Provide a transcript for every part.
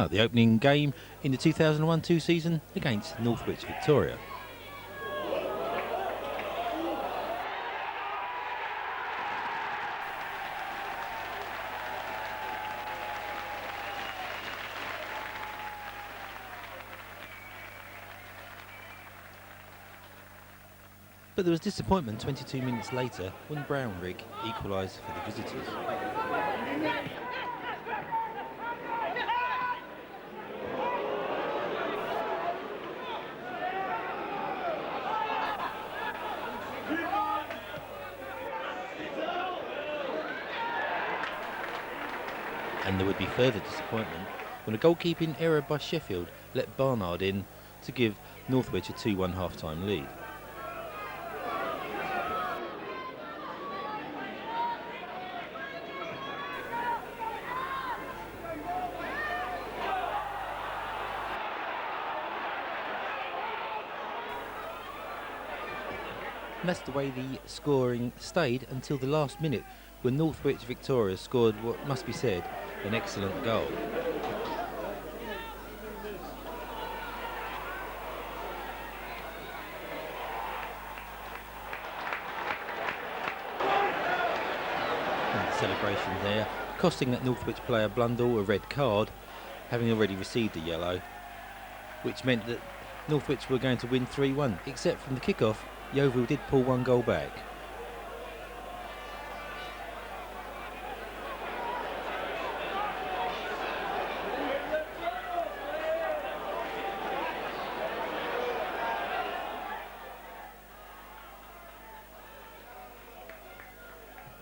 Now, the opening game in the 2001-2 season against Northwich Victoria. But there was disappointment 22 minutes later when Brownrigg equalised for the visitors. And there would be further disappointment when a goalkeeping error by Sheffield let Barnard in to give Northwich a 2-1 half-time lead. And that's the way the scoring stayed until the last minute, when Northwich Victoria scored what must be said, an excellent goal. And the celebration there, costing that Northwich player Blundell a red card, having already received a yellow, which meant that Northwich were going to win 3-1, except from the kick-off, Yeovil did pull one goal back.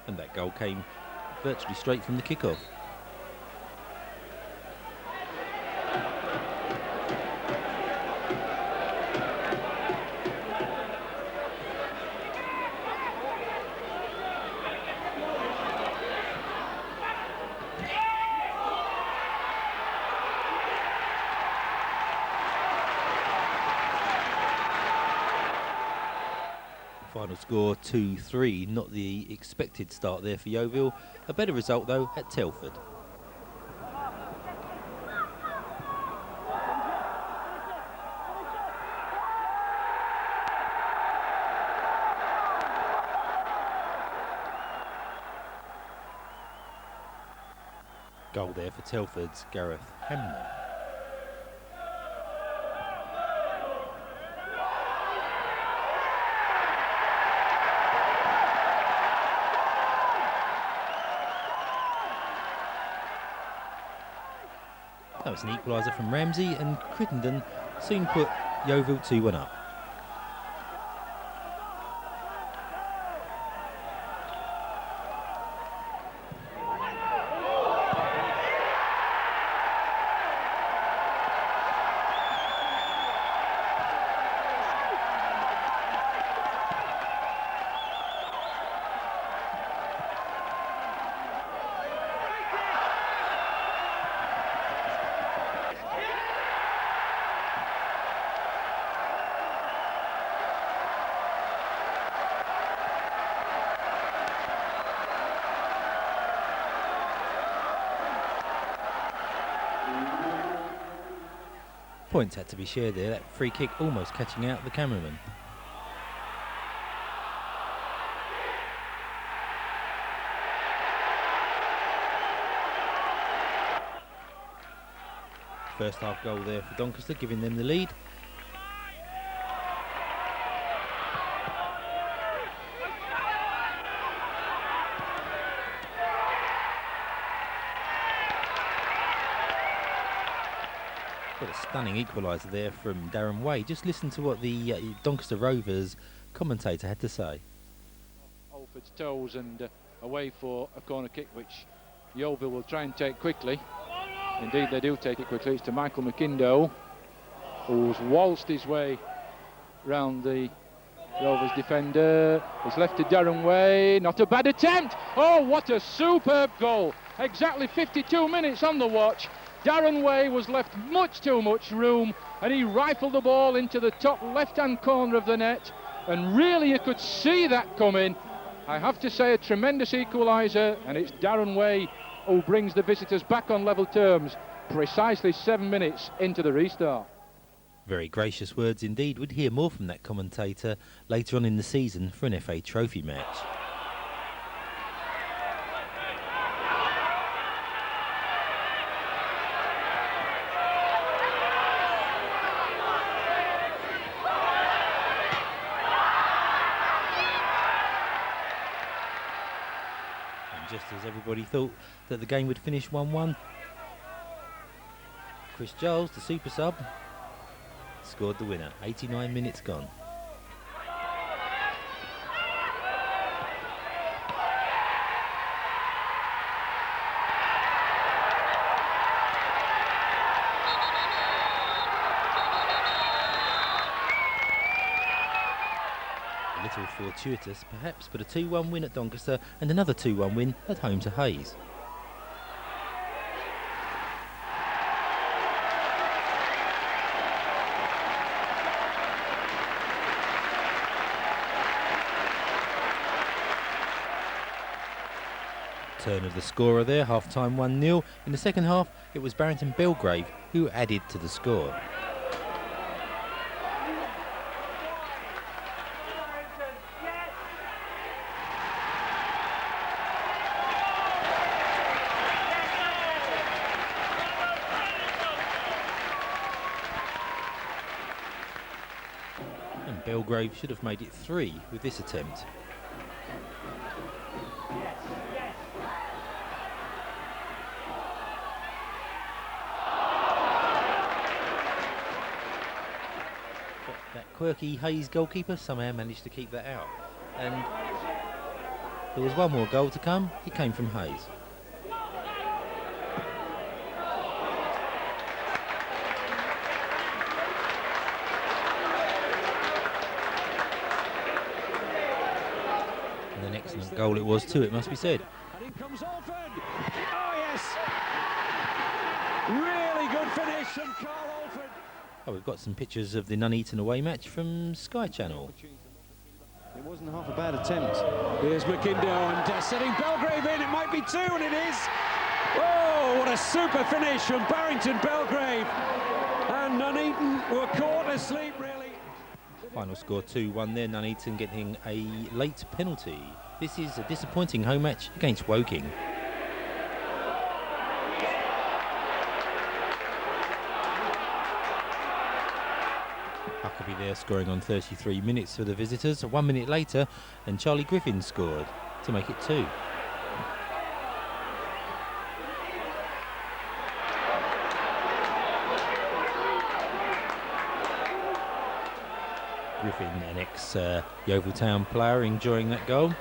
And that goal came virtually straight from the kick-off. Final score 2-3, not the expected start there for Yeovil. A better result though at Telford. Goal there for Telford's Gareth Hamner. That was an equaliser from Ramsey, and Crittenden soon put Yeovil 2-1 up. Points had to be shared there, that free kick almost catching out the cameraman. First half goal there for Doncaster, giving them the lead. What a stunning equaliser there from Darren Way. Just listen to what the Doncaster Rovers commentator had to say. Alford's toes and away for a corner kick, which Yeovil will try and take quickly. Indeed, they do take it quickly. It's to Michael McIndoe, who's waltzed his way round the Rovers defender. It's left to Darren Way. Not a bad attempt. Oh, what a superb goal. Exactly 52 minutes on the watch. Darren Way was left much too much room, and he rifled the ball into the top left-hand corner of the net, and really you could see that coming. I have to say, a tremendous equaliser, and it's Darren Way who brings the visitors back on level terms. precisely 7 minutes into the restart. Very gracious words indeed. We'd hear more from that commentator later on in the season for an FA Trophy match. Just as everybody thought that the game would finish 1-1, Chris Giles, the super sub, scored the winner. 89 minutes gone. A little fortuitous perhaps, but a 2-1 win at Doncaster and another 2-1 win at home to Hayes. Turn of the scorer there, half-time 1-0. In the second half, it was Barrington Belgrave who added to the score. And Belgrave should have made it 3 with this attempt. Quirky Hayes goalkeeper somehow managed to keep that out, and there was one more goal to come. It came from Hayes. And an excellent goal it was too, it must be said. And in comes Alford. Oh yes, really good finish from Carl Alford. Oh, we've got some pictures of the Nuneaton away match from Sky Channel. It wasn't half a bad attempt. Here's McIndoe and setting Belgrave in. It might be 2, and it is. Oh, what a super finish from Barrington Belgrave. And Nuneaton were caught asleep, really. Final score 2-1 there, Nuneaton getting a late penalty. This is a disappointing home match against Woking. Huckabee there scoring on 33 minutes for the visitors. 1 minute later, and Charlie Griffin scored to make it 2. Griffin, an ex-Yeovil Town player, enjoying that goal.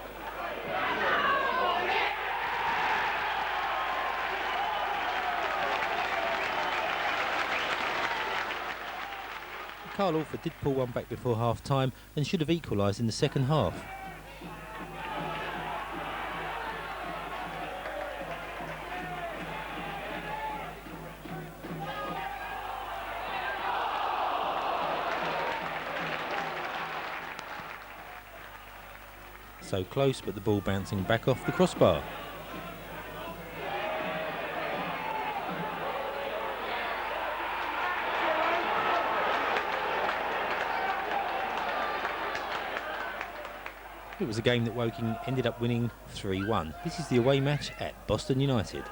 Carl Alford did pull one back before half-time and should have equalised in the second half. So close, but the ball bouncing back off the crossbar. It was a game that Woking ended up winning 3-1. This is the away match at Boston United.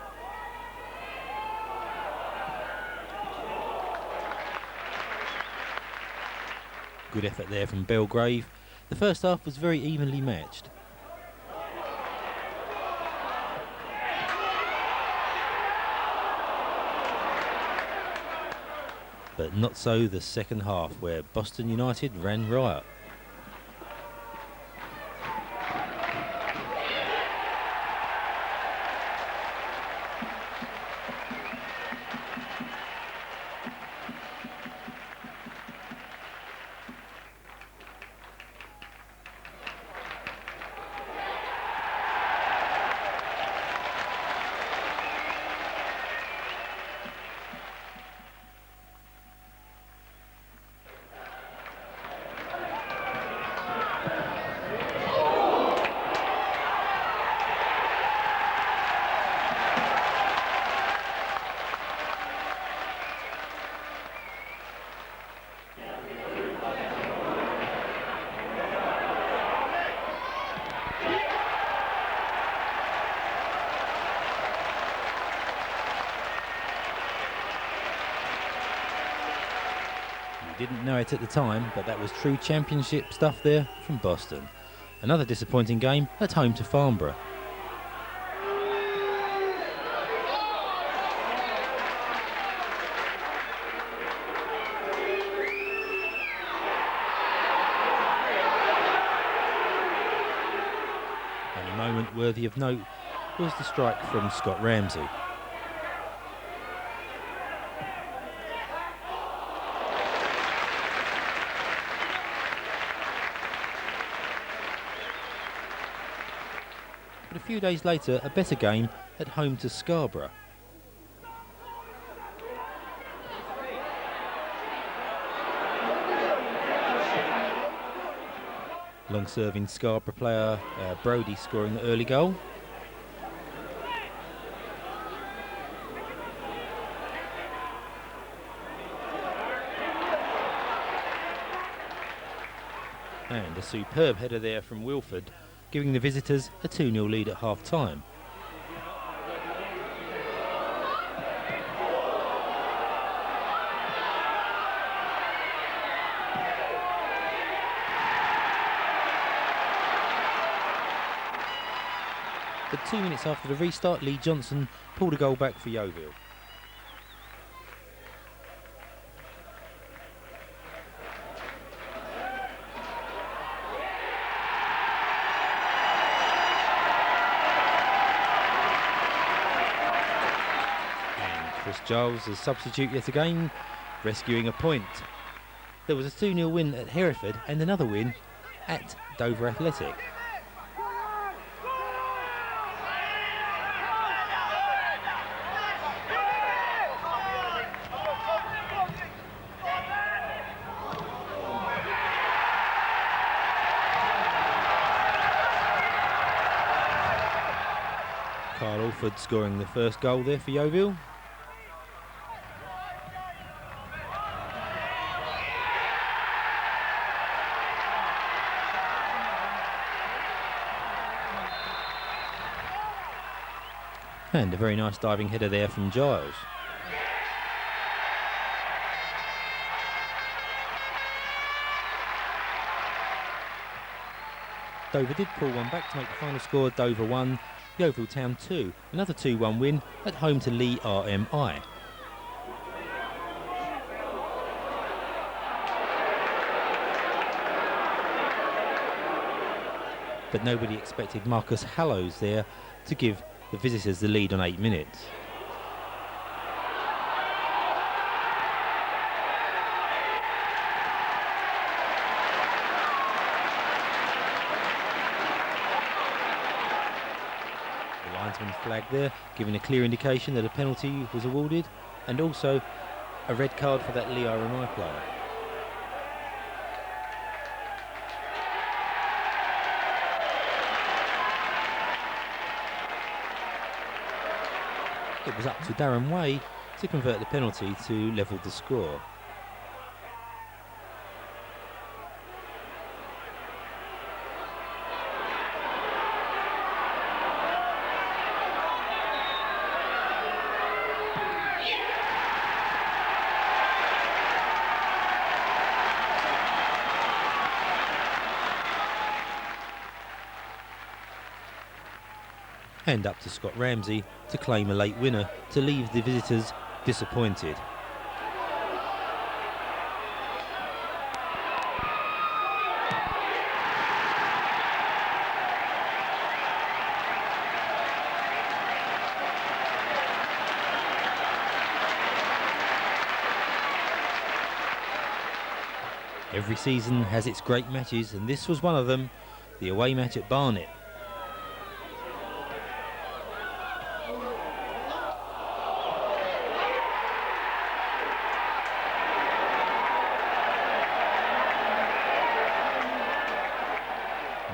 Good effort there from Belgrave. The first half was very evenly matched. But not so the second half, where Boston United ran riot. didn't know it at the time, but that was true championship stuff there from Boston. Another disappointing game at home to Farnborough. And a moment worthy of note was the strike from Scott Ramsey. But a few days later, a better game at home to Scarborough. Long-serving Scarborough player Brody scoring the early goal. And a superb header there from Wilford, giving the visitors a 2-0 lead at half-time. But 2 minutes after the restart, Lee Johnson pulled a goal back for Yeovil. Chris Giles as substitute yet again, rescuing a point. There was a 2-0 win at Hereford and another win at Dover Athletic. Carl Alford scoring the first goal there for Yeovil. And a very nice diving header there from Giles. Dover did pull one back to make the final score Dover 1, Yeovil Town 2. Another 2-1 win at home to Lee RMI. But nobody expected Marcus Hallows there to give the visitors the lead on 8 minutes. The linesman flagged there, giving a clear indication that a penalty was awarded, and also a red card for that Lee RMI player. It was up to Darren Way to convert the penalty to level the score. And up to Scott Ramsey to claim a late winner to leave the visitors disappointed. Every season has its great matches, and this was one of them, the away match at Barnet.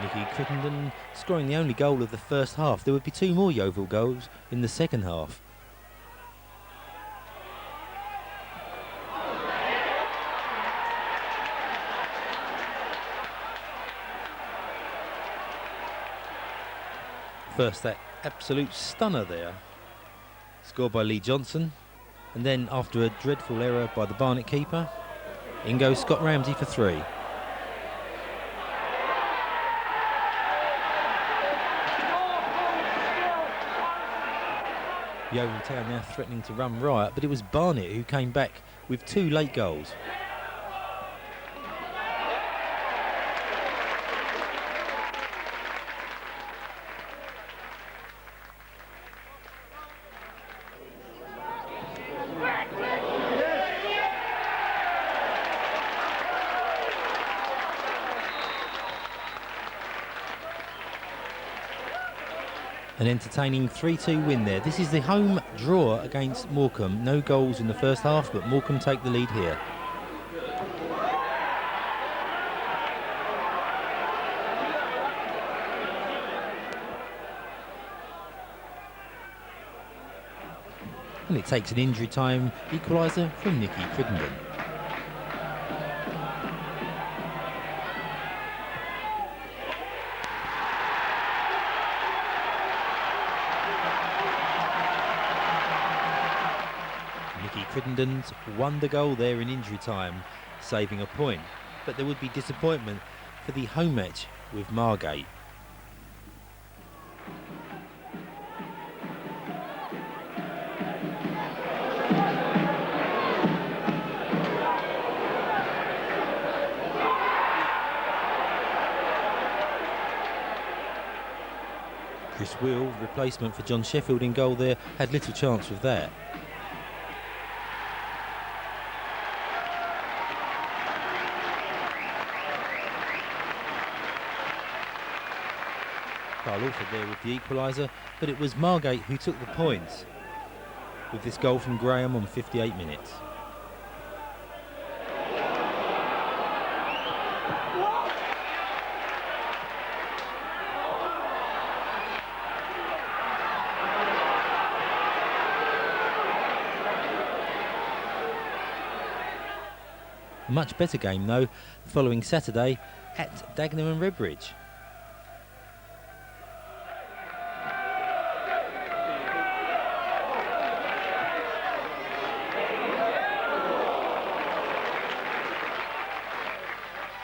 Nicky Crittenden scoring the only goal of the first half. There would be 2 more Yeovil goals in the second half. First, that absolute stunner there, scored by Lee Johnson, and then after a dreadful error by the Barnet keeper, In goes Scott Ramsey for 3. Yeovil Town now threatening to run riot, but it was Barnett who came back with 2 late goals. An entertaining 3-2 win there. This is the home draw against Morecambe. No goals in the first half, but Morecambe take the lead here. And it takes an injury time equaliser from Nicky Crittenden. Crittenden's wonder goal there in injury time, saving a point. But there would be disappointment for the home match with Margate. Chris Wheel, replacement for John Sheffield in goal there, had little chance with that. Carl Alford there with the equaliser, but it was Margate who took the points with this goal from Graham on 58 minutes. A much better game though, following Saturday at Dagenham and Redbridge.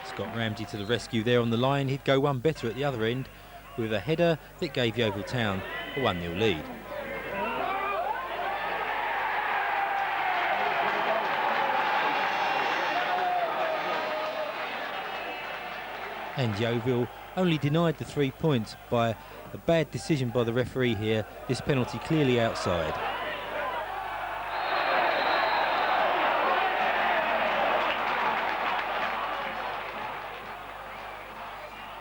Scott Ramsey to the rescue there on the line. He'd go one better at the other end with a header that gave Yeovil Town a 1-0 lead. And Yeovil only denied the 3 points by a bad decision by the referee here. This penalty clearly outside.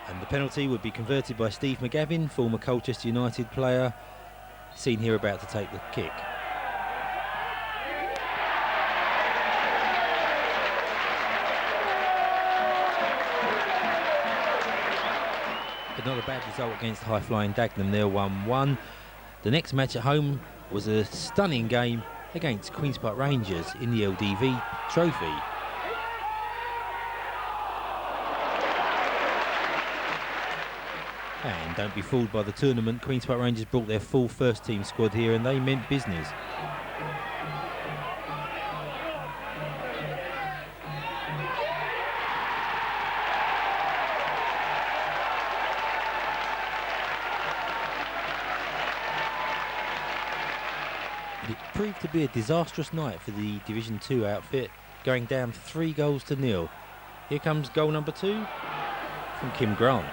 And the penalty would be converted by Steve McGavin, former Colchester United player, seen here about to take the kick. But not a bad result against high-flying Dagenham there, 1-1. The next match at home was a stunning game against Queen's Park Rangers in the LDV Trophy. And don't be fooled by the tournament. Queen's Park Rangers brought their full first-team squad here and they meant business. It proved to be a disastrous night for the Division 2 outfit, going down 3-0. Here comes goal number 2 from Kim Grant.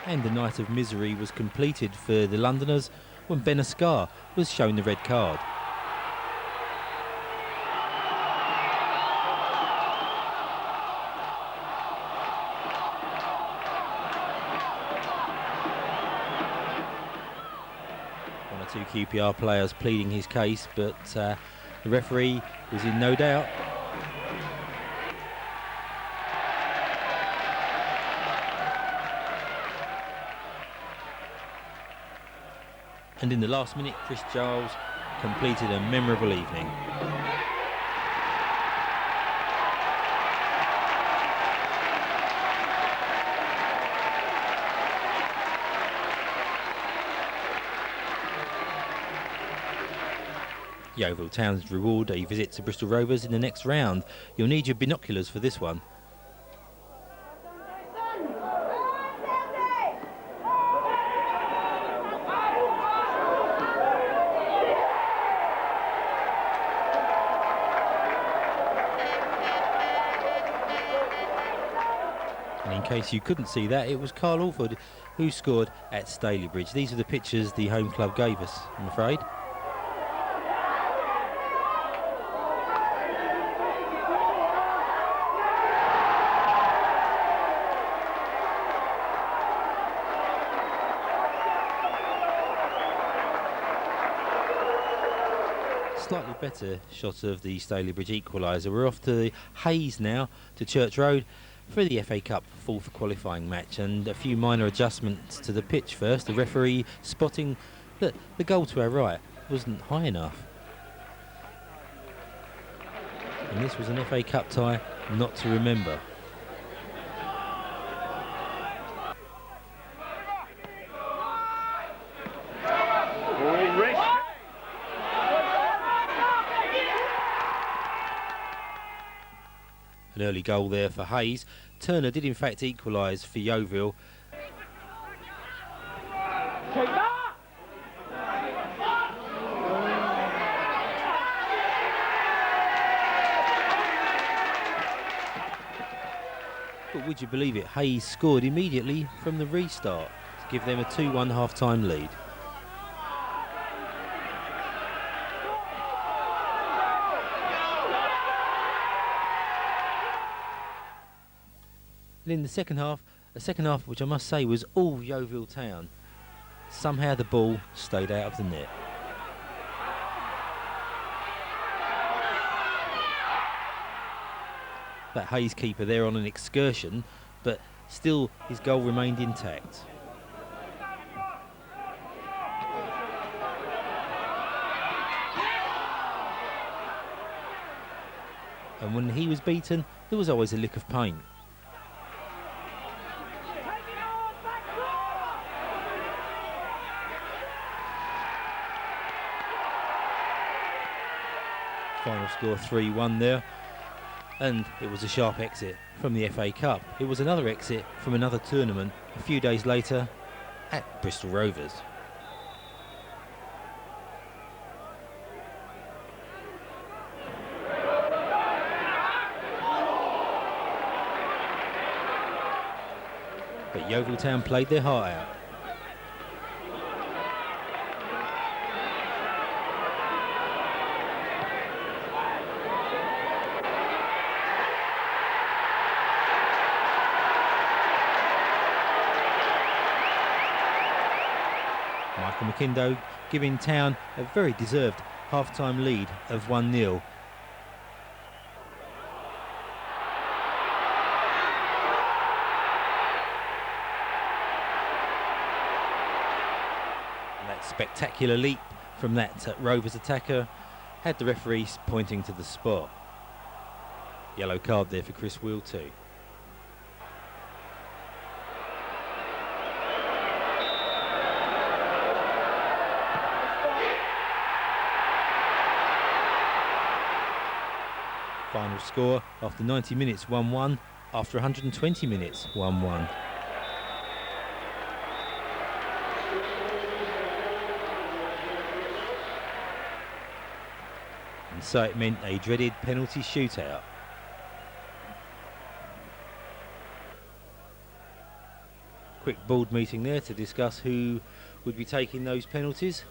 And the night of misery was completed for the Londoners when Ben Ascar was shown the red card. One or two QPR players pleading his case, but the referee was in no doubt. And in the last minute, Chris Giles completed a memorable evening. Yeovil Town's reward a visit to Bristol Rovers in the next round. You'll need your binoculars for this one. And in case you couldn't see that, it was Carl Alford who scored at Stalybridge. These are the pictures the home club gave us, I'm afraid. Slightly better shot of the Stalybridge equaliser. We're off to Hayes now, to Church Road for the FA Cup fourth qualifying match, and a few minor adjustments to the pitch first. The referee spotting that the goal to our right wasn't high enough. And this was an FA Cup tie not to remember. An early goal there for Hayes. Turner did in fact equalise for Yeovil. But would you believe it, Hayes scored immediately from the restart to give them a 2-1 half-time lead. And in the second half, a second half which I must say was all Yeovil Town, somehow the ball stayed out of the net. That Hayes keeper there on an excursion, but still his goal remained intact. And when he was beaten, there was always a lick of pain. Final score 3-1 there, and it was a sharp exit from the FA Cup. It was another exit from another tournament a few days later at Bristol Rovers. But Yeovil Town played their heart out. McIndoe giving Town a very deserved half-time lead of 1-0. And that spectacular leap from that Rovers attacker had the referees pointing to the spot. Yellow card there for Chris Wheel too. Final score after 90 minutes 1-1, after 120 minutes 1-1. And so it meant a dreaded penalty shootout. Quick board meeting there to discuss who would be taking those penalties.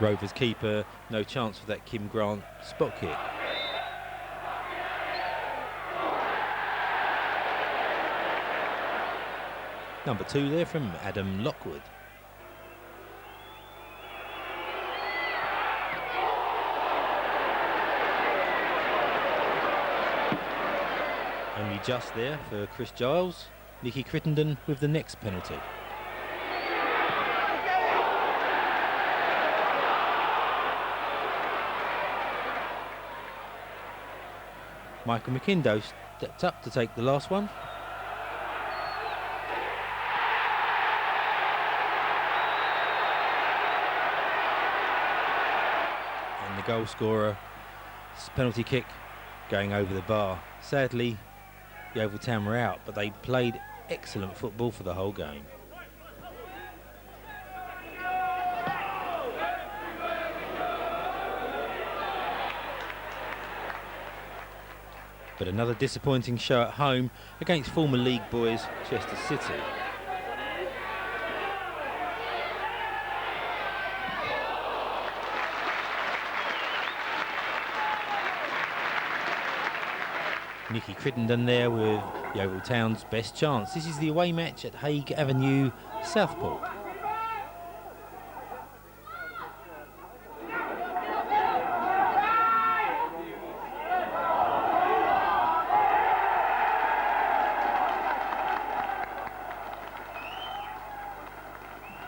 Rovers keeper, no chance for that Kim Grant spot kick. Number 2 there from Adam Lockwood. Only just there for Chris Giles. Nicky Crittenden with the next penalty. Michael McIndoe stepped up to take the last one. And the goal scorer, penalty kick going over the bar. Sadly, Yeovil Town were out, but they played excellent football for the whole game. But another disappointing show at home against former league boys Chester City. Nicky Crittenden there with Yeovil Town's best chance. This is the away match at Hague Avenue, Southport.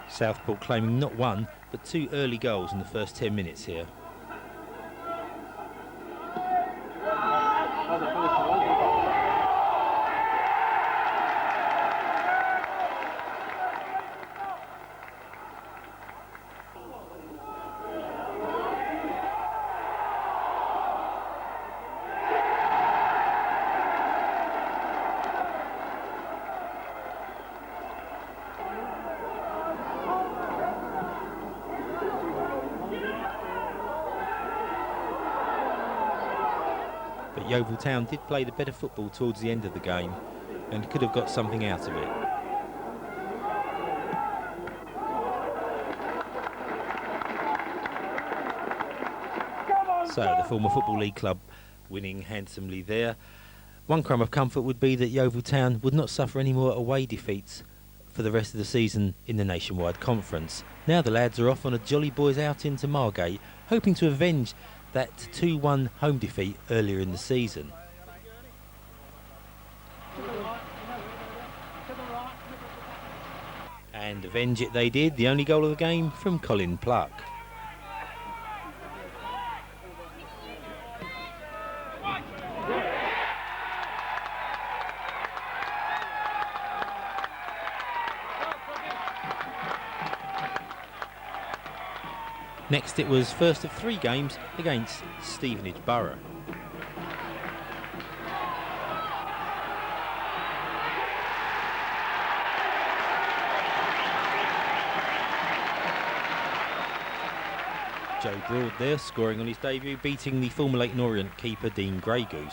Southport claiming not one, but 2 early goals in the first 10 minutes here. But Yeovil Town did play the better football towards the end of the game and could have got something out of it. So the former Football League club winning handsomely there. One crumb of comfort would be that Yeovil Town would not suffer any more away defeats for the rest of the season in the Nationwide Conference. Now the lads are off on a jolly boys outing to Margate, hoping to avenge that 2-1 home defeat earlier in the season. And avenge it they did, the only goal of the game from Colin Pluck. Next it was first of 3 games against Stevenage Borough. Joe Broad there scoring on his debut, beating the former Leyton Orient keeper Dean Greygoose.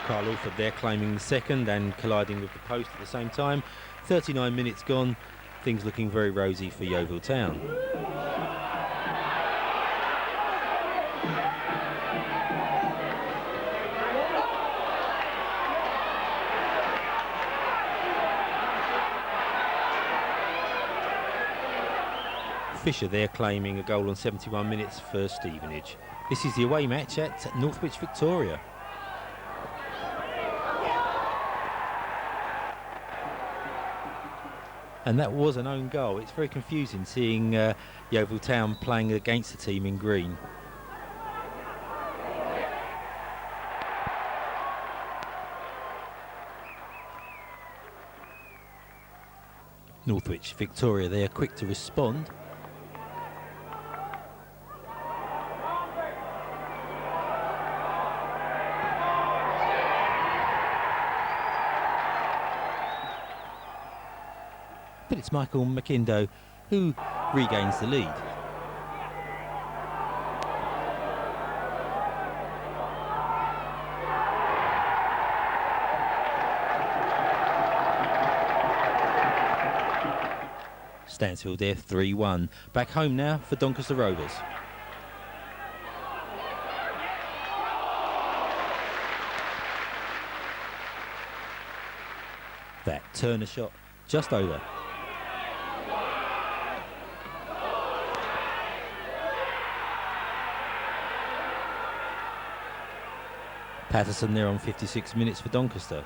Carl Alford there claiming the second and colliding with the post at the same time. 39 minutes gone, things looking very rosy for Yeovil Town. Fisher there claiming a goal on 71 minutes for Stevenage. This is the away match at Northwich Victoria. And that was an own goal. It's very confusing seeing Yeovil Town playing against the team in green. Northwich Victoria, they are quick to respond. But it's Michael McIndoe who regains the lead. Stansfield there 3-1. Back home now for Doncaster Rovers. That Turner shot just over. Patterson there on 56 minutes for Doncaster.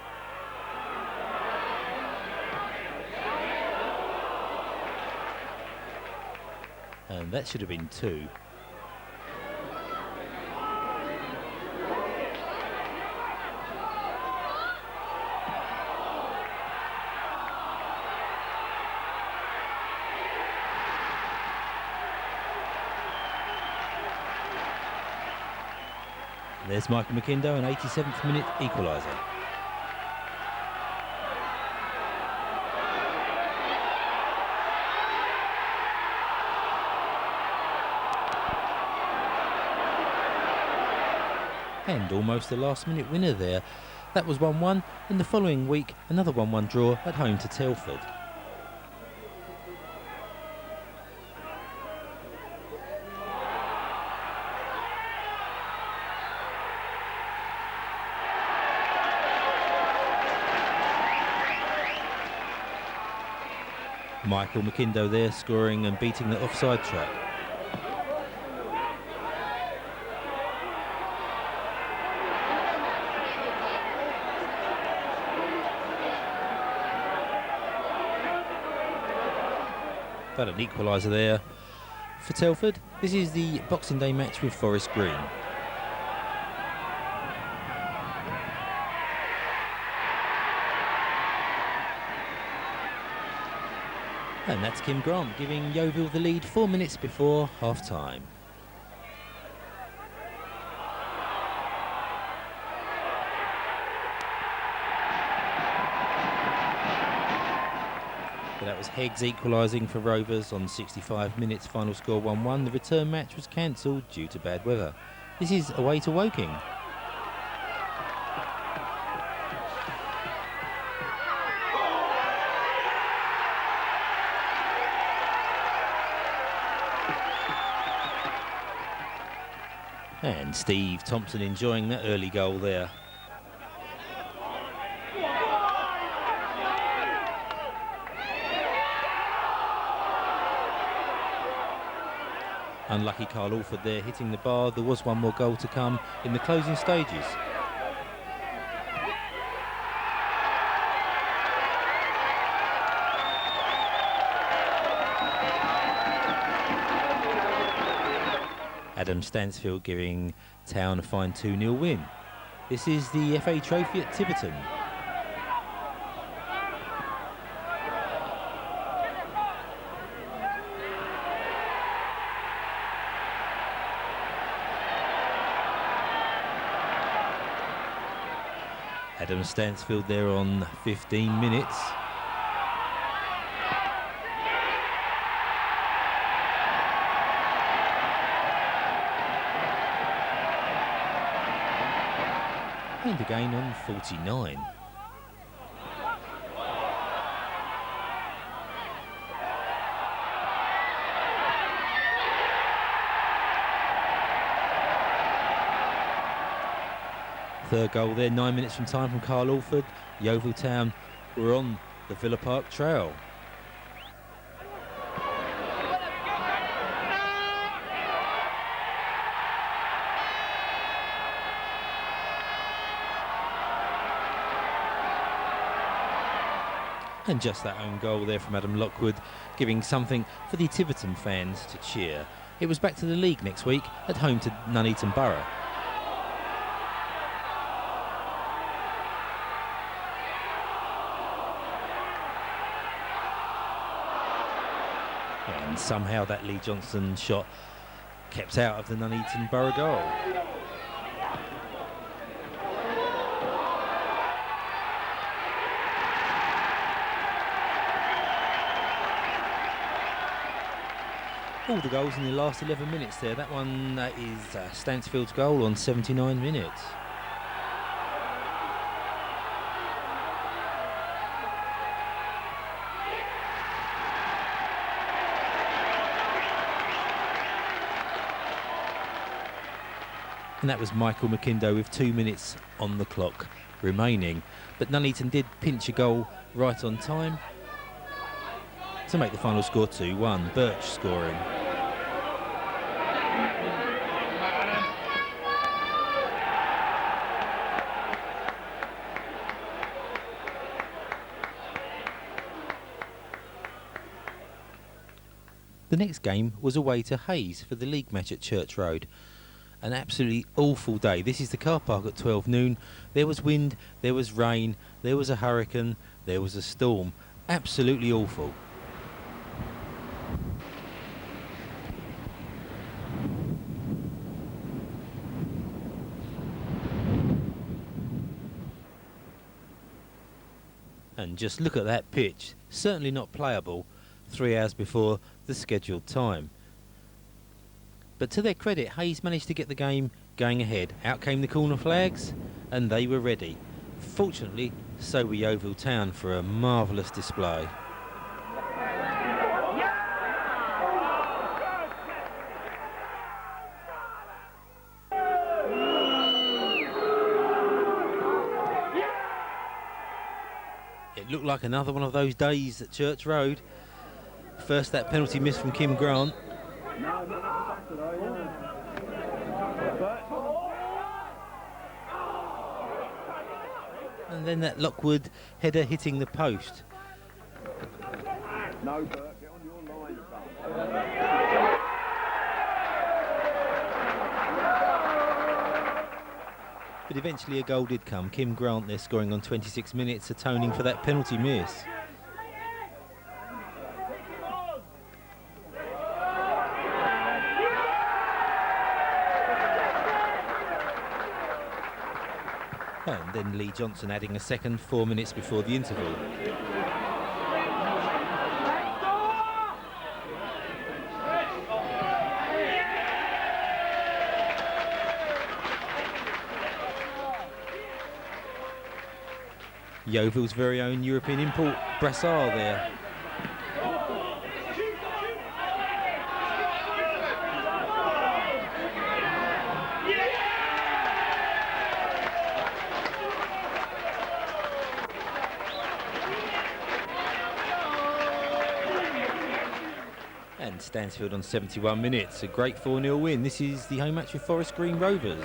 And that should have been 2. There's Michael McIndoe, an 87th minute equaliser. And almost the last minute winner there. That was 1-1. In the following week, another 1-1 draw at home to Telford. Michael McIndoe there scoring and beating the offside trap. But an equaliser there for Telford. This is the Boxing Day match with Forest Green. And that's Kim Grant giving Yeovil the lead 4 minutes before half-time. But that was Heggs equalising for Rovers on 65 minutes, final score 1-1. The return match was cancelled due to bad weather. This is away to Woking. And Steve Thompson enjoying that early goal there. Unlucky Carl Alford there hitting the bar. There was one more goal to come in the closing stages. Adam Stansfield giving Town a fine 2-0 win. This is the FA Trophy at Tiverton. Adam Stansfield there on 15 minutes. And again on 49. Third goal there, 9 minutes from time from Carl Alford. Yeovil Town were on the Villa Park trail. And just that own goal there from Adam Lockwood, giving something for the Tiverton fans to cheer. It was back to the league next week at home to Nuneaton Borough. And somehow that Lee Johnson shot kept out of the Nuneaton Borough goal. All the goals in the last 11 minutes there. That one is Stansfield's goal on 79 minutes. And that was Michael McIndoe with 2 minutes on the clock remaining. But Nuneaton did pinch a goal right on time to make the final score 2-1. Birch scoring. The The next game was away to Hayes for the league match at Church Road. An absolutely awful day. This is the car park at 12 noon. There was wind, there was rain, there was a hurricane, there was a storm. Absolutely awful. And just look at that pitch. Certainly not playable 3 hours before the scheduled time. But to their credit, Hayes managed to get the game going ahead. Out came the corner flags, and they were ready. Fortunately, so were Yeovil Town for a marvellous display. It looked like another one of those days at Church Road. First that penalty miss from Kim Grant. And then that Lockwood header hitting the post. No, Bert, get on your line, But eventually a goal did come. Kim Grant there scoring on 26 minutes, atoning for that penalty miss. And then Lee Johnson adding a second 4 minutes before the interval. Yeovil's very own European import, Brassard there. And Stansfield on 71 minutes, a great 4-0 win. This is the home match with Forest Green Rovers.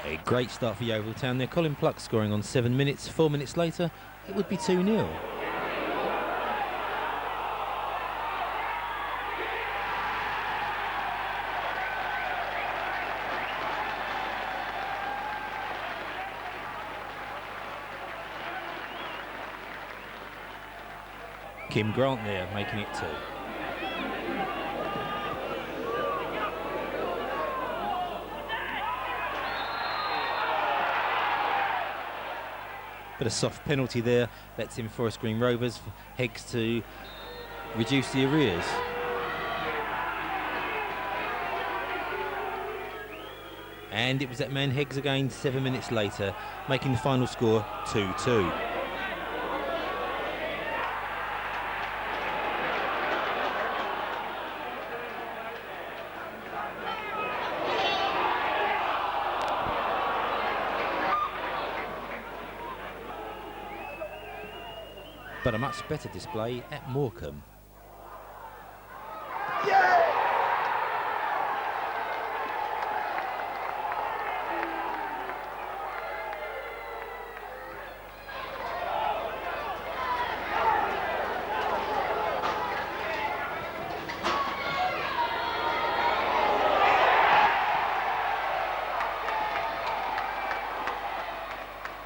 A great start for Yeovil Town there. Colin Pluck scoring on 7 minutes. 4 minutes later, it would be 2-0. Kim Grant there making it 2. But a soft penalty there lets in Forest Green Rovers, Heggs to reduce the arrears. And it was that man Heggs again 7 minutes later, making the final score 2-2. But a much better display at Morecambe.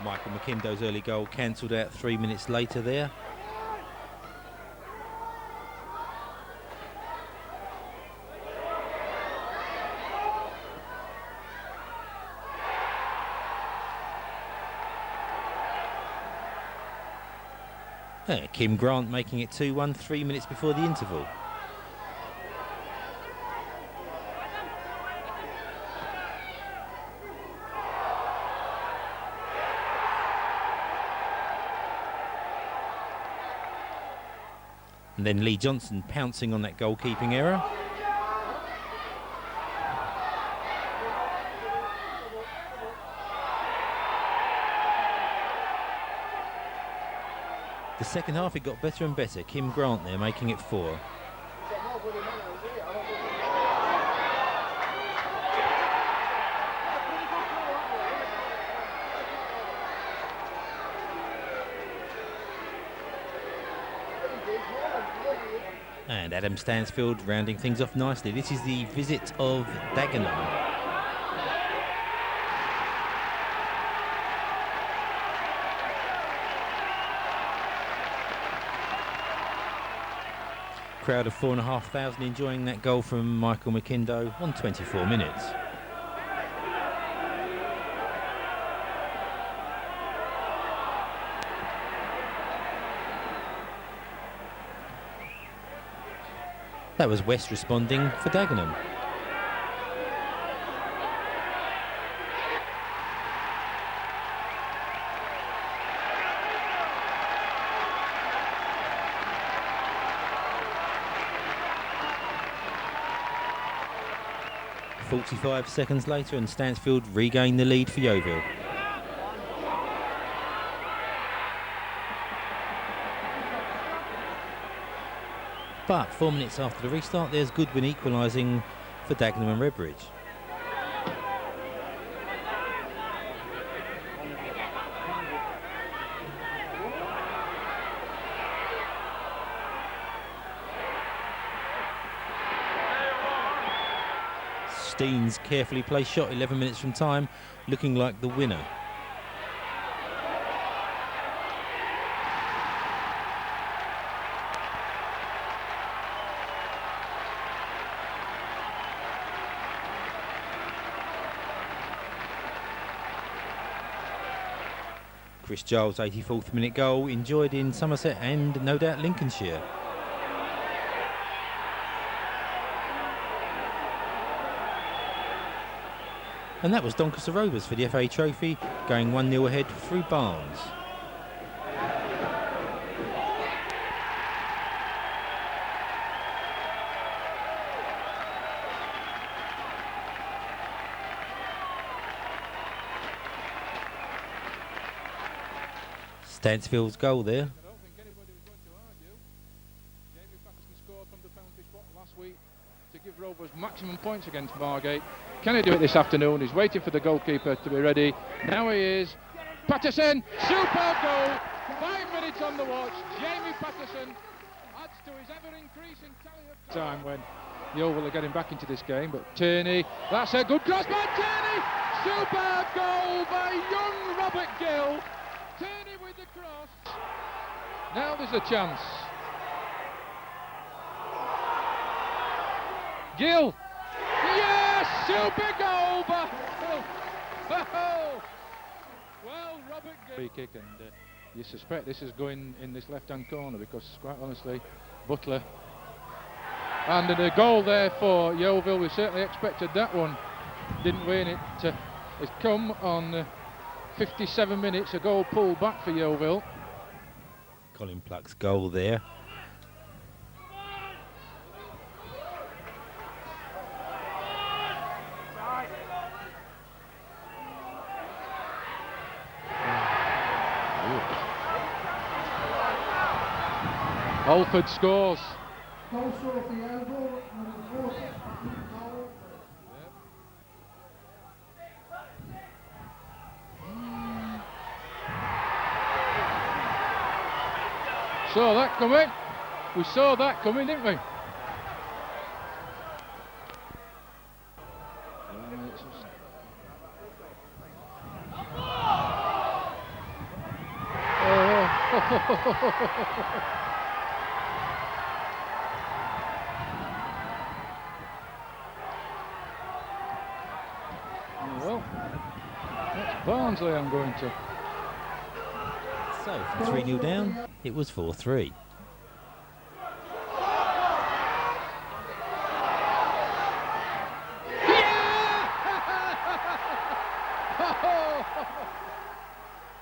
Michael McKindo's early goal cancelled out 3 minutes later there. Kim Grant making it 2-1 3 minutes before the interval. And then Lee Johnson pouncing on that goalkeeping error. The second half it got better and better. Kim Grant there making it 4. And Adam Stansfield rounding things off nicely. This is the visit of Dagenham. Crowd of 4,500 enjoying that goal from Michael McIndoe on 24 minutes. That was West responding for Dagenham. .45 seconds later and Stansfield regained the lead for Yeovil. But 4 minutes after the restart, there's Goodwin equalising for Dagenham and Redbridge. Steen's carefully placed shot 11 minutes from time, looking like the winner. Chris Giles' 84th minute goal, enjoyed in Somerset and no doubt Lincolnshire. And that was Doncaster Rovers for the FA Trophy, going 1-0 ahead through Barnes. Stansfield's goal there. I don't think anybody was going to argue. Jamie Patterson scored from the penalty spot last week to give Rovers maximum points against Margate. Can he do it this afternoon? He's waiting for the goalkeeper to be ready. Now he is. Patterson, superb goal. 5 minutes on the watch. Jamie Patterson adds to his ever-increasing tally of time when Yeovil are getting back into this game. But Tierney, that's a good cross by Tierney. Superb goal by young Robert Gill. Tierney with the cross. Now there's a chance. Gill. Yes! Super goal by well, Robert Gill. Free kick, and you suspect this is going in this left-hand corner because, quite honestly, Butler. And a goal there for Yeovil. We certainly expected that one, didn't we? And it has come on 57 minutes, a goal pulled back for Yeovil. Colin Pluck's goal there. Alford scores. Goal scorer for Yeovil, number 40. Saw that coming. We saw that coming, didn't we? Well, that's Barnsley I'm going to. So, from 3-0 down, it was 4-3.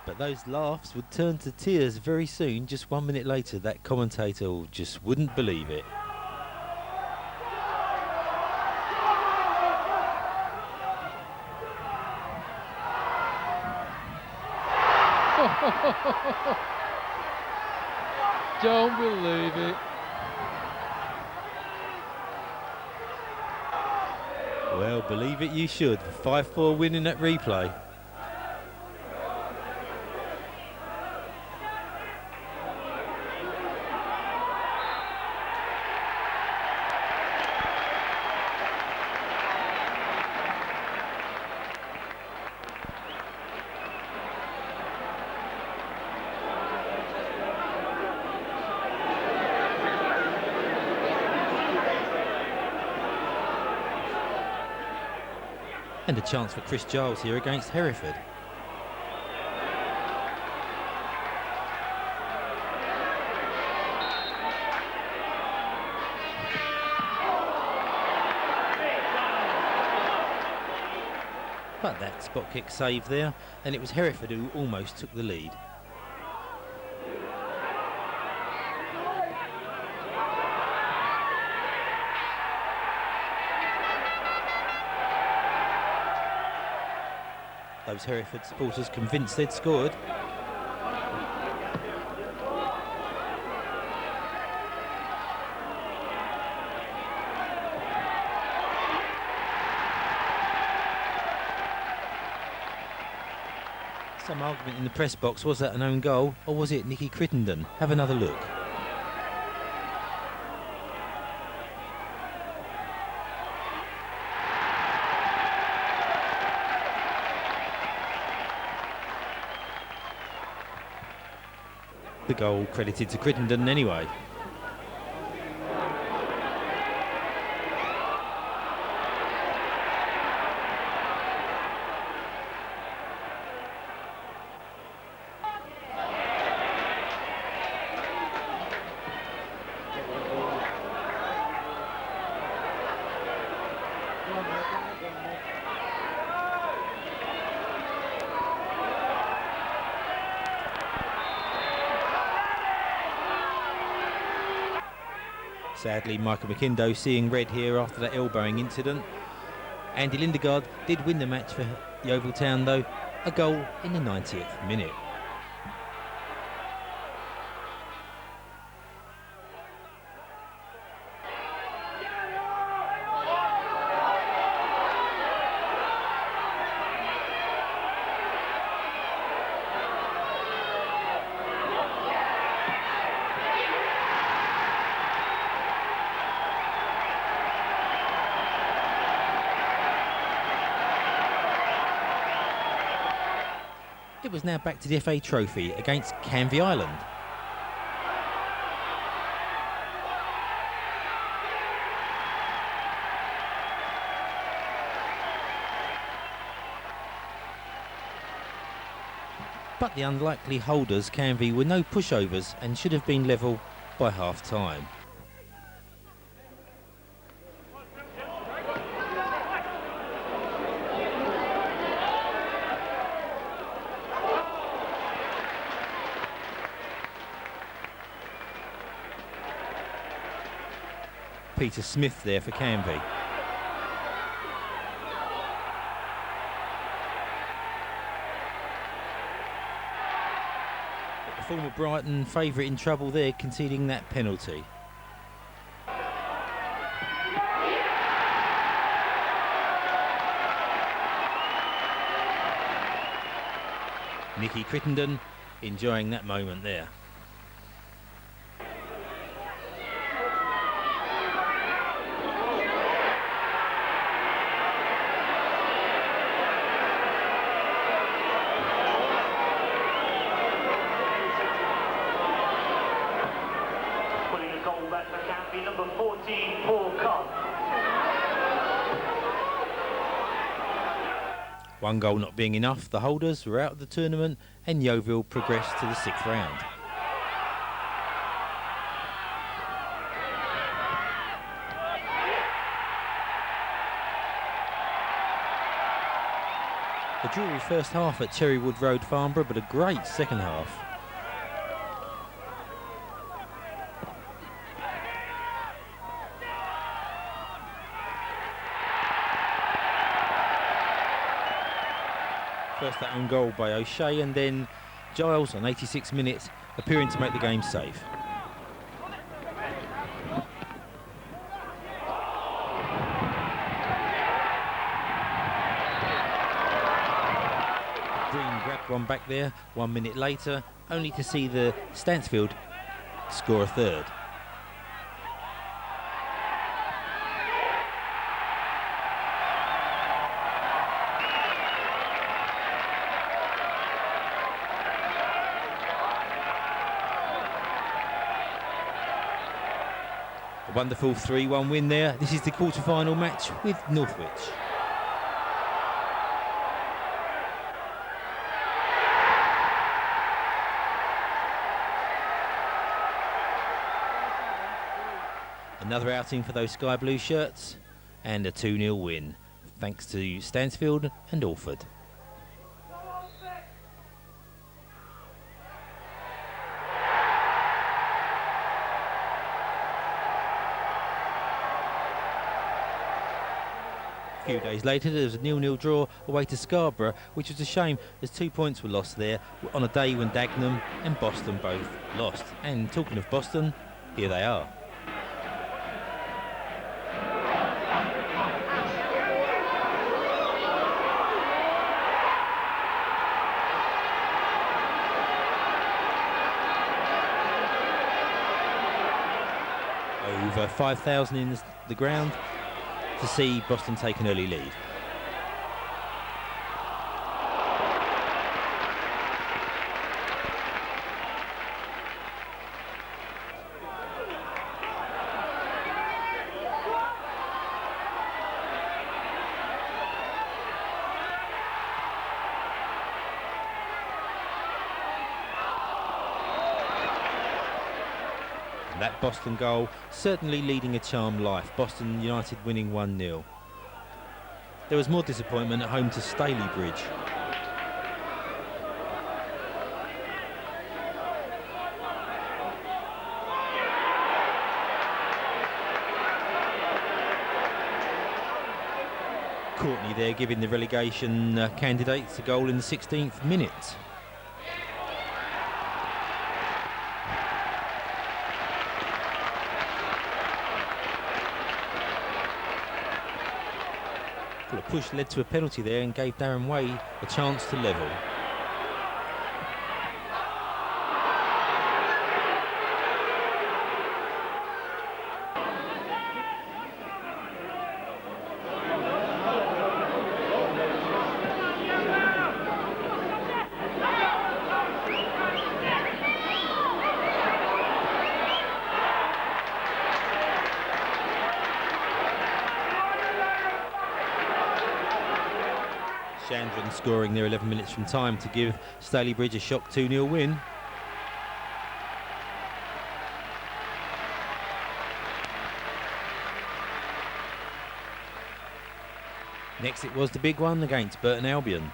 But those laughs would turn to tears very soon. Just 1 minute later, that commentator just wouldn't believe it. don't believe it. Well, believe it you should. 5-4 win in that replay. And a chance for Chris Giles here against Hereford. But that spot kick saved there, and it was Hereford who almost took the lead. Those Hereford supporters convinced they'd scored. Some argument in the press box, was that an own goal or was it Nicky Crittenden? Have another look. The goal credited to Crittenden anyway. Sadly, Michael McIndoe seeing red here after that elbowing incident. Andy Lindegaard did win the match for Yeovil Town though, a goal in the 90th minute. It was now back to the FA Trophy against Canvey Island. But the unlikely holders, Canvey, were no pushovers and should have been level by half-time. Peter Smith there for Canvey. But the former Brighton favourite in trouble there, conceding that penalty. Nicky Crittenden enjoying that moment there. Number 14, Paul Cobb. One goal not being enough, the holders were out of the tournament and Yeovil progressed to the 6th round. A dreary first half at Cherrywood Road, Farnborough, but a great second half. First that own goal by O'Shea and then Giles on 86 minutes appearing to make the game safe. one back there 1 minute later, only to see the Stansfield score a third. A wonderful 3-1 win there. This is the quarter-final match with Northwich. Another outing for those sky blue shirts and a 2-0 win thanks to Stansfield and Alford. A few days later there was a 0-0 draw away to Scarborough, which was a shame as 2 points were lost there on a day when Dagenham and Boston both lost. And talking of Boston, here they are. Over 5,000 in the ground to see Boston take an early lead. That Boston goal certainly leading a charmed life. Boston United winning 1-0. There was more disappointment at home to Stalybridge. Courtney there giving the relegation candidates a goal in the 16th minute. A push led to a penalty there and gave Darren Way a chance to level. Chandran scoring there 11 minutes from time to give Stalybridge a shock 2-0 win. Next it was the big one against Burton Albion.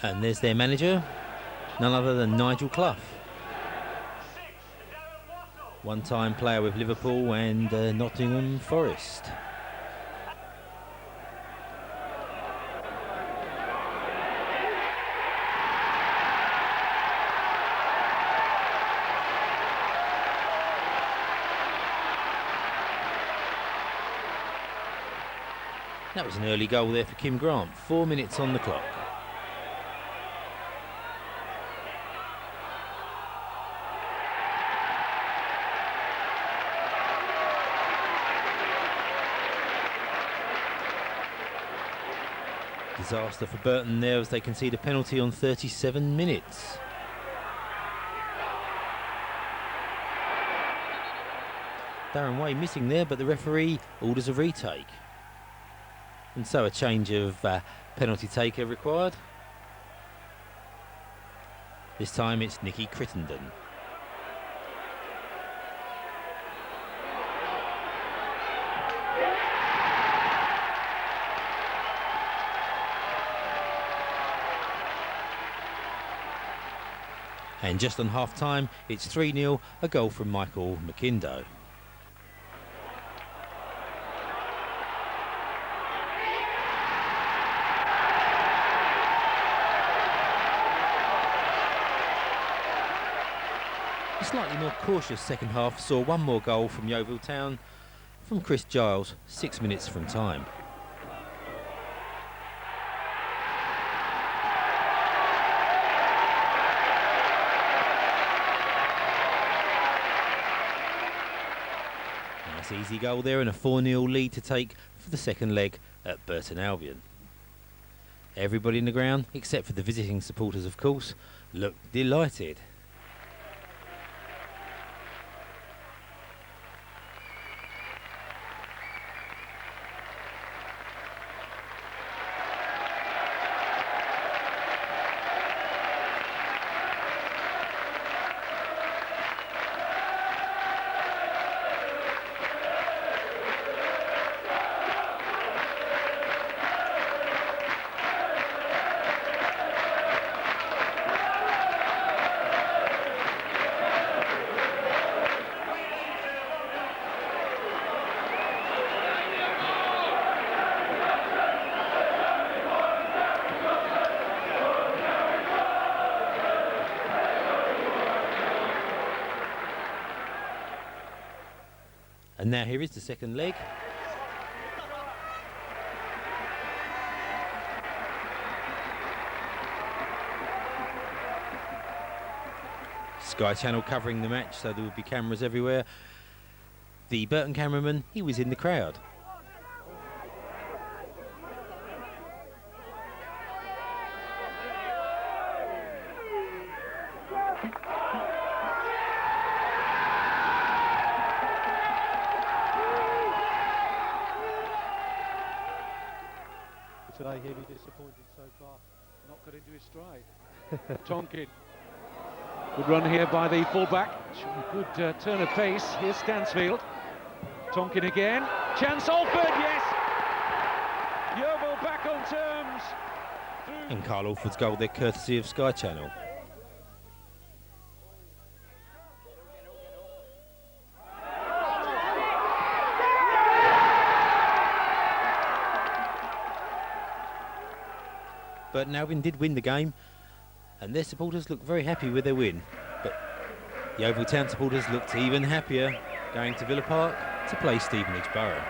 And there's their manager, none other than Nigel Clough. One-time player with Liverpool and Nottingham Forest. That was an early goal there for Kim Grant. 4 minutes on the clock. Disaster for Burton there as they concede a penalty on 37 minutes. Darren Way missing there, but the referee orders a retake. And so a change of penalty taker required. This time it's Nicky Crittenden. And just on half-time, it's 3-0, a goal from Michael McIndoe. slightly more cautious second half saw one more goal from Yeovil Town from Chris Giles, 6 minutes from time. Nice easy goal there and a 4-0 lead to take for the second leg at Burton Albion. Everybody in the ground, except for the visiting supporters of course, looked delighted. And now here is the second leg. Sky Channel covering the match, so there would be cameras everywhere. The Burton cameraman, he was in the crowd. Today heavy disappointed so far. Not got into his stride. Tonkin. Good run here by the fullback. Good turn of pace. Here's Stansfield. Tonkin again. Chance Alford, yes! Yeovil back on terms. And Carl Alford's goal there courtesy of Sky Channel. Burton Albion did win the game and their supporters looked very happy with their win. But the Yeovil Town supporters looked even happier going to Villa Park to play Stevenage Borough.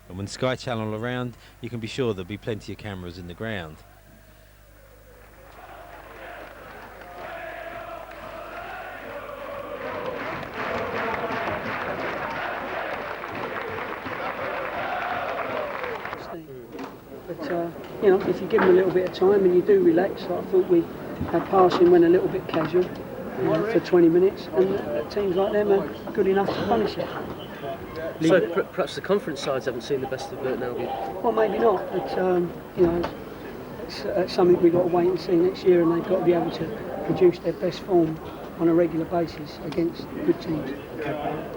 And when Sky Channel are around, you can be sure there'll be plenty of cameras in the ground. But you know, if you give them a little bit of time and you do relax, I thought our passing went a little bit casual for 20 minutes, and teams like them are good enough to punish it. So perhaps the conference sides haven't seen the best of Burton Albion. Well, maybe not, but you know, it's something we've got to wait and see next year, and they've got to be able to produce their best form on a regular basis against good teams.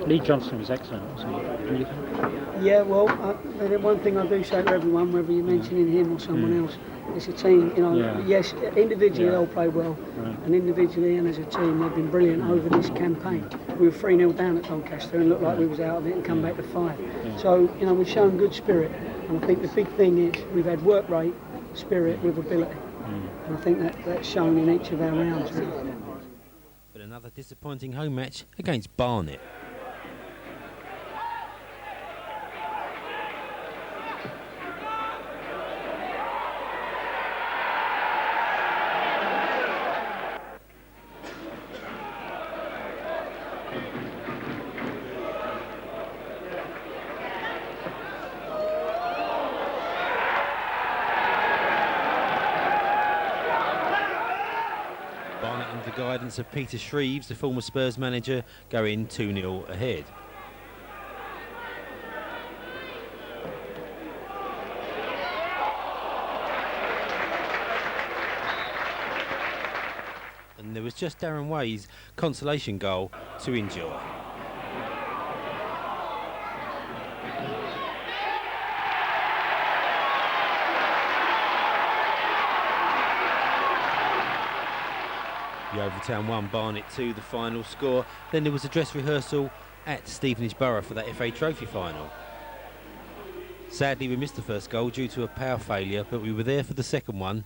Lee Johnson was excellent, wasn't he? Yeah, well, the one thing I do say to everyone, whether you're mentioning him or someone else, it's a team, you know, yes, individually they'll play well, and individually and as a team they've been brilliant over this campaign. We were 3-0 down at Doncaster and looked like we was out of it and come back to 5. So, you know, we've shown good spirit, and I think the big thing is we've had work rate, spirit with ability, and I think that's shown in each of our rounds. Really. But another disappointing home match against Barnet. The guidance of Peter Shreves, the former Spurs manager, going 2-0 ahead. And there was just Darren Way's consolation goal to enjoy. Yeovil Town 1, Barnet 2, the final score. Then there was a dress rehearsal at Stevenage Borough for that FA Trophy final. Sadly, we missed the first goal due to a power failure, but we were there for the second one.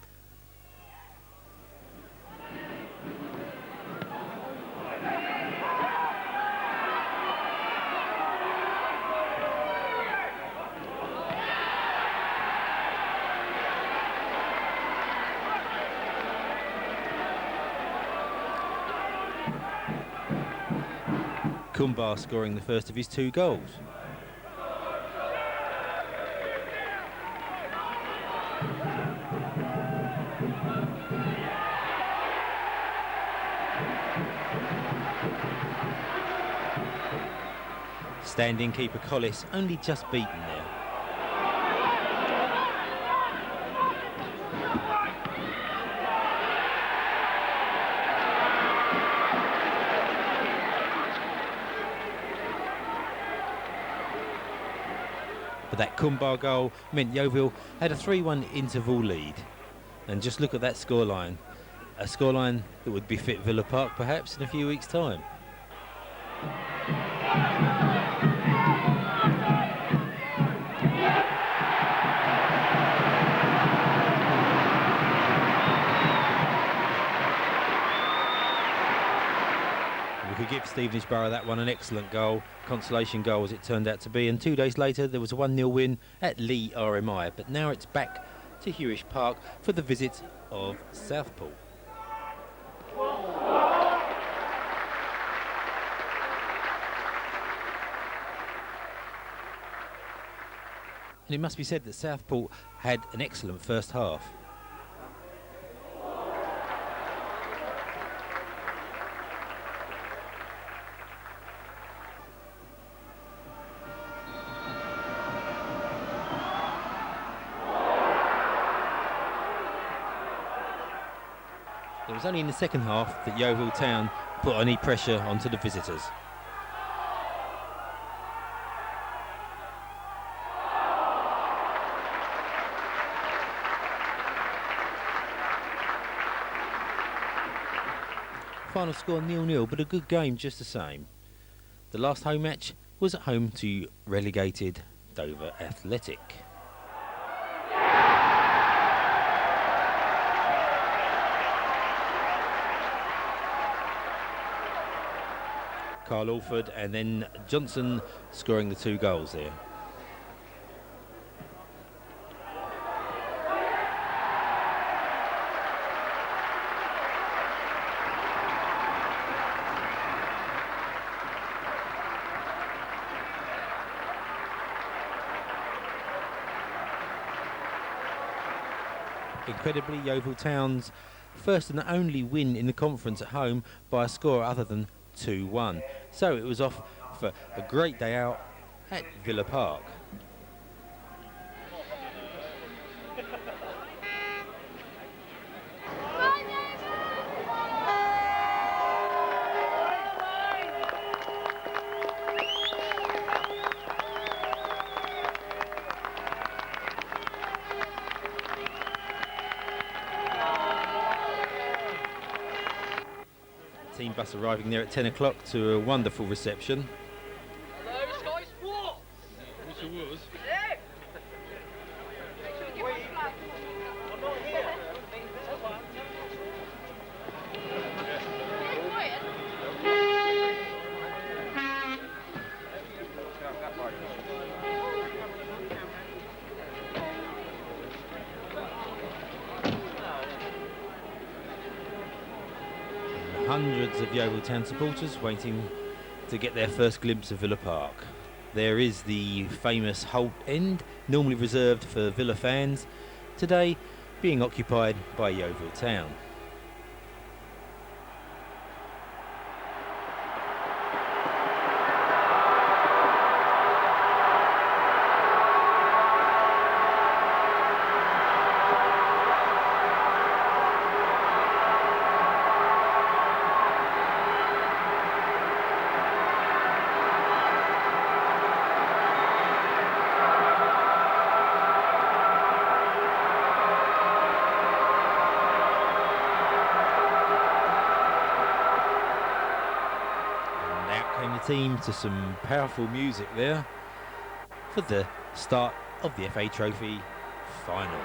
Kumbar scoring the first of his 2 goals. Standing keeper Collis only just beaten there. But that Kumbar goal meant Yeovil had a 3-1 interval lead. And just look at that scoreline. A scoreline that would befit Villa Park perhaps in a few weeks' time. We could give Stevenage Borough that one an excellent goal, consolation goal as it turned out to be, and 2 days later there was a 1-0 win at Lee RMI, but now it's back to Hewish Park for the visit of Southport. And it must be said that Southport had an excellent first half. It was only in the second half that Yeovil Town put any pressure onto the visitors. Final score 0-0, but a good game just the same. The last home match was at home to relegated Dover Athletic. Carl Alford and then Johnson scoring the 2 goals there. Incredibly, Yeovil Town's first and only win in the conference at home by a score other than 2-1. So it was off for a great day out at Villa Park. Team bus arriving there at 10 o'clock to a wonderful reception. Hello, Sky Sport! Wish it was. Yeah! I'm not here. Hundreds of Yeovil Town supporters waiting to get their first glimpse of Villa Park. There is the famous Holt End, normally reserved for Villa fans, today being occupied by Yeovil Town. Team to some powerful music there for the start of the FA Trophy final.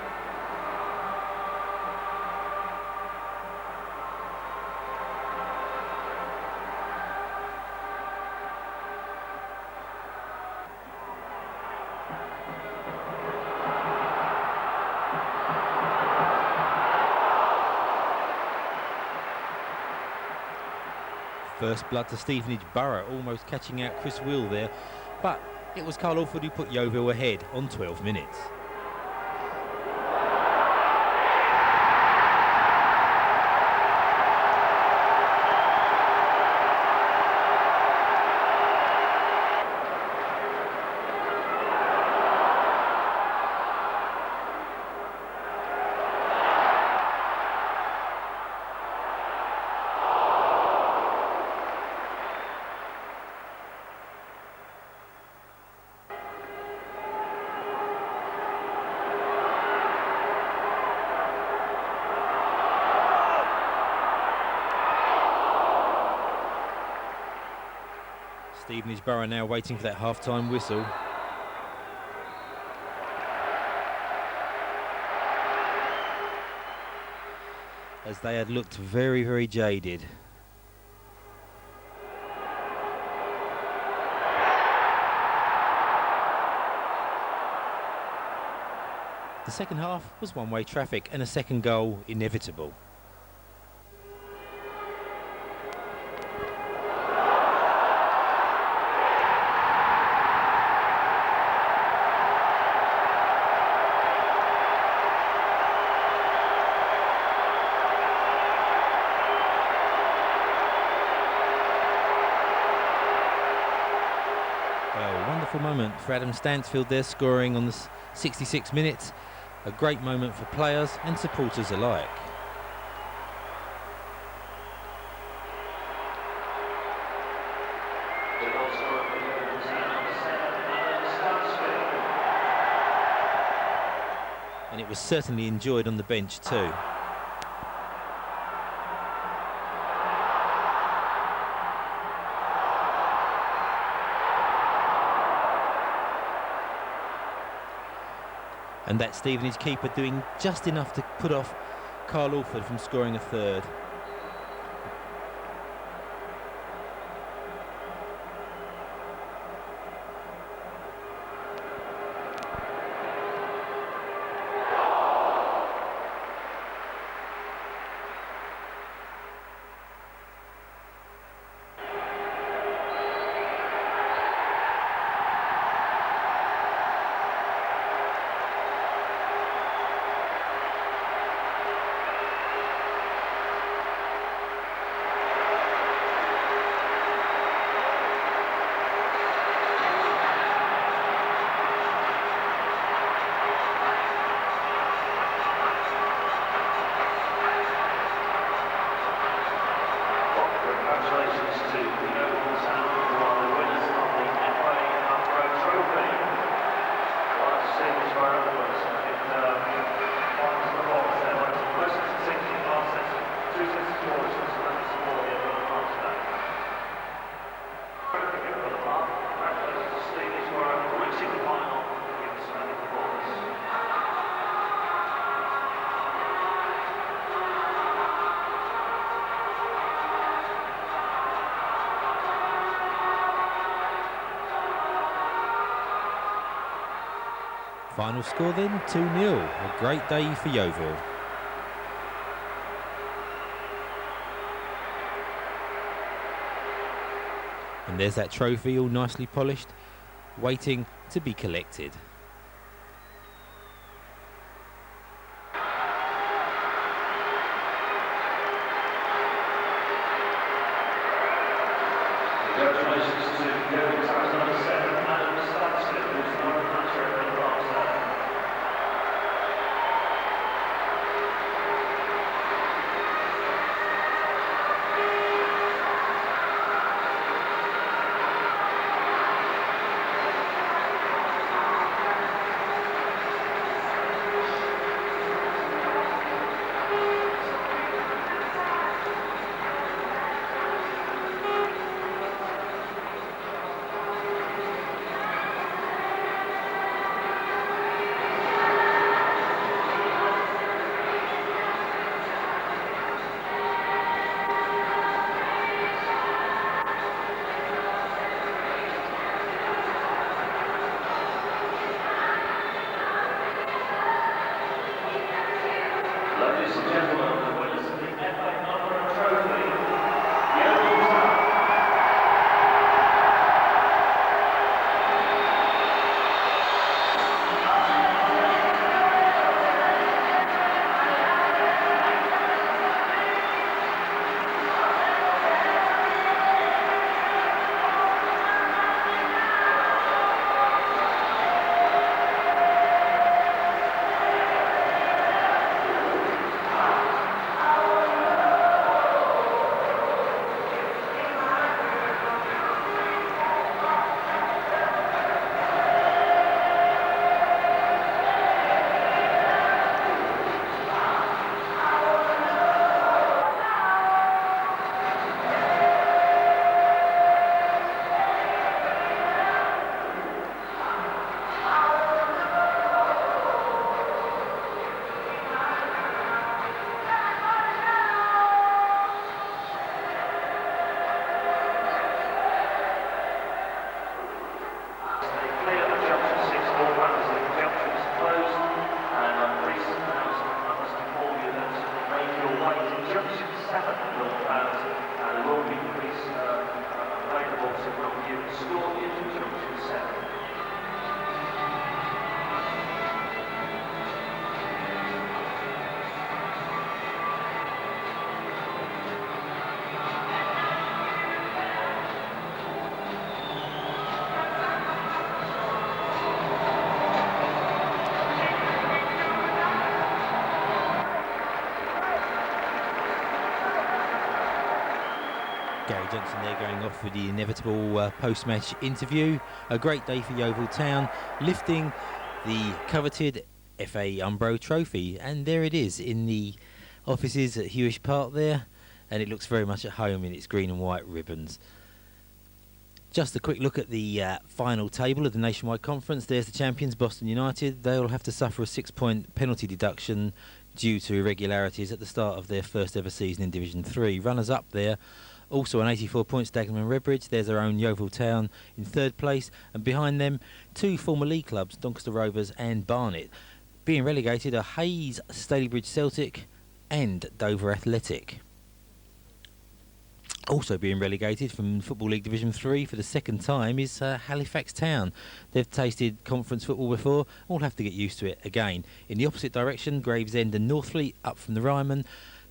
First blood to Stevenage Borough, almost catching out Chris Will there, but it was Carl Alford who put Yeovil ahead on 12 minutes. Stevenage Borough now waiting for that half-time whistle. As they had looked very, very jaded. The second half was one-way traffic and a second goal inevitable. Wonderful moment for Adam Stansfield there, scoring on the 66 minutes. A great moment for players and supporters alike. And it was certainly enjoyed on the bench too. And that Stevenage keeper doing just enough to put off Carl Alford from scoring a third. Congratulations to Yeovil Town, who are the winners of the FA Cup Road Trophy. Well, Stevenage Borough was finals of the box there, went to close to 60 passes, 2 sets of scores, so that's all the other parts of that. For the park, congratulations to Stevenage Borough for reaching the final with a splendid performance. Final score then, 2-0. A great day for Yeovil. And there's that trophy all nicely polished, waiting to be collected. Congratulations to Yeovil Town's number 7, Adam Stansfield, who's the North Manager of the Park there. Johnson there going off with the inevitable post-match interview. A great day for Yeovil Town, lifting the coveted FA Umbro trophy, and there it is in the offices at Hewish Park there, and it looks very much at home in its green and white ribbons. Just a quick look at the final table of the Nationwide Conference. There's the champions, Boston United. They'll have to suffer a 6-point penalty deduction due to irregularities at the start of their first ever season in Division 3. Runners up there, also on 84 points, Dagenham and Redbridge. There's our own Yeovil Town in third place, and behind them, two former league clubs, Doncaster Rovers and Barnet. Being relegated are Hayes, Stalybridge Celtic and Dover Athletic. Also being relegated from Football League Division 3 for the second time is Halifax Town. They've tasted conference football before, all have to get used to it again. In the opposite direction, Gravesend and Northfleet up from the Ryman.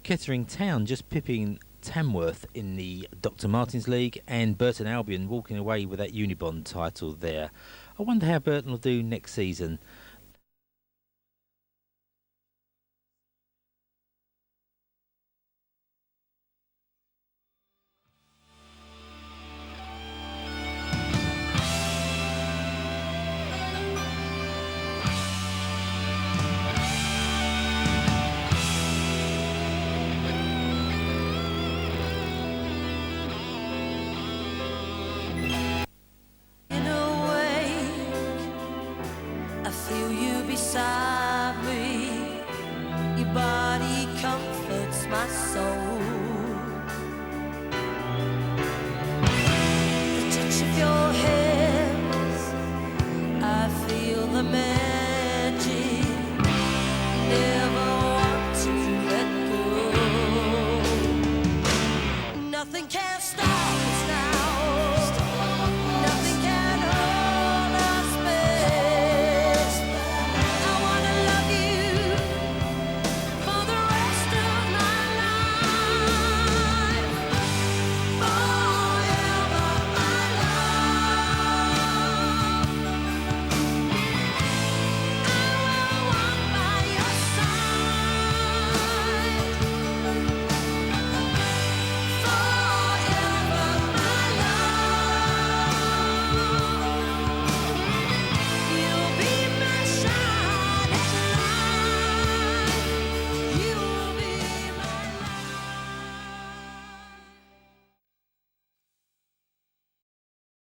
Kettering Town just pipping Tamworth in the Dr Martins League, and Burton Albion walking away with that Unibond title there. I wonder how Burton will do next season. Beside me, your body comforts my soul.